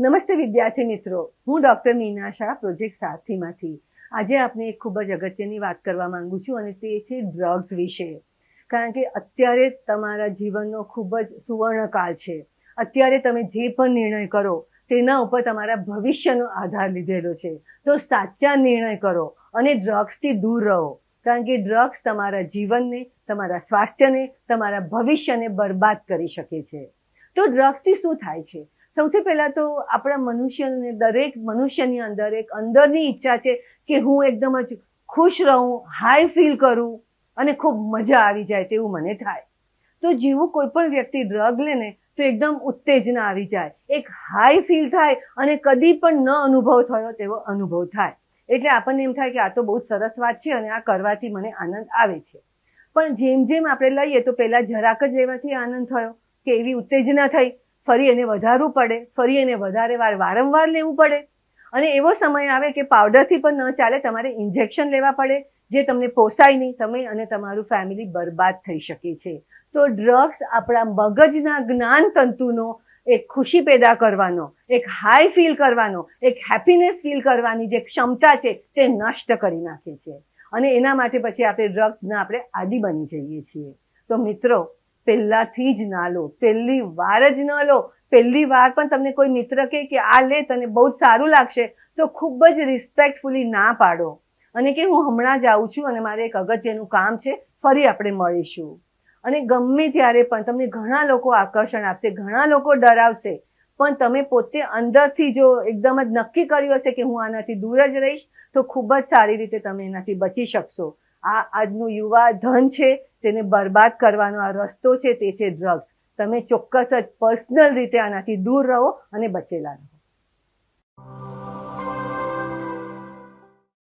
નમસ્તે વિદ્યાર્થી મિત્રો, હું ડૉક્ટર મીના શાહ પ્રોજેક્ટ સારથીમાંથી આજે આપણે એક ખૂબ જ અગત્યની વાત કરવા માંગુ છું અને તે છે ડ્રગ્સ વિશે. કારણ કે અત્યારે તમારા જીવનનો ખૂબ જ સુવર્ણકાળ છે. અત્યારે તમે જે પણ નિર્ણય કરો તેના ઉપર તમારા ભવિષ્યનો આધાર લીધેલો છે. તો સાચા નિર્ણય કરો અને ડ્રગ્સથી દૂર રહો, કારણ કે ડ્રગ્સ તમારા જીવનને, તમારા સ્વાસ્થ્યને, તમારા ભવિષ્યને બરબાદ કરી શકે છે. તો ડ્રગ્સથી શું થાય છે? સૌથી પહેલાં તો આપણા મનુષ્યને, દરેક મનુષ્યની અંદર એક અંદરની ઈચ્છા છે કે હું એકદમ જ ખુશ રહું, હાઈ ફીલ કરું અને ખૂબ મજા આવી જાય તેવું મને થાય. તો જેવું કોઈ પણ વ્યક્તિ ડ્રગ લે ને તો એકદમ ઉત્તેજના આવી જાય, એક હાઈ ફીલ થાય અને કદી પણ ન અનુભવ થયો તેવો અનુભવ થાય. એટલે આપણને એમ થાય કે આ તો બહુ સરસ વાત છે અને આ કરવાથી મને આનંદ આવે છે. પણ જેમ જેમ આપણે લઈએ તો પહેલાં જરાક જ લેવાથી આનંદ થયો કે એવી ઉત્તેજના થઈ, ફરી એને વધારવું પડે, ફરી એને વધારે વાર વારંવાર લેવું પડે અને એવો સમય આવે કે પાવડરથી પણ ન ચાલે, તમારે ઇન્જેક્શન લેવા પડે, જે તમને પોસાય નહીં, તમે અને તમારું ફેમિલી બરબાદ થઈ શકે છે. તો ડ્રગ્સ આપણા મગજના જ્ઞાન તંતુનો એક ખુશી પેદા કરવાનો, એક હાઈ ફીલ કરવાનો, એક હેપીનેસ ફીલ કરવાની જે ક્ષમતા છે તે નષ્ટ કરી નાખે છે અને એના માટે પછી આપણે ડ્રગ્સના આપણે આદી બની જઈએ છીએ. તો મિત્રો, પહેલાથી જ ના લો, પહેલી વાર જ ન લો. પહેલી વાર પણ તમને કોઈ મિત્ર કહે કે આ લે, તને બહુ જ સારું લાગશે, તો ખૂબ જ રિસ્પેક્ટફુલી ના પાડો અને કે હું હમણાં જ આવું છું અને મારે એક અગત્યનું કામ છે, ફરી આપણે મળીશું. અને ગમે ત્યારે પણ તમને ઘણા લોકો આકર્ષણ આપશે, ઘણા લોકો ડરાવશે, પણ તમે પોતે અંદરથી જો એકદમ જ નક્કી કર્યું હશે કે હું આનાથી દૂર જ રહીશ, તો ખૂબ જ સારી રીતે તમે એનાથી બચી શકશો. આ આજનું યુવા ધન છે, તેને બરબાદ કરવાનો આ રસ્તો છે, તે છે ડ્રગ્સ. તમે ચોક્કસ જ પર્સનલ રીતે આનાથી દૂર રહો અને બચેલા રહો.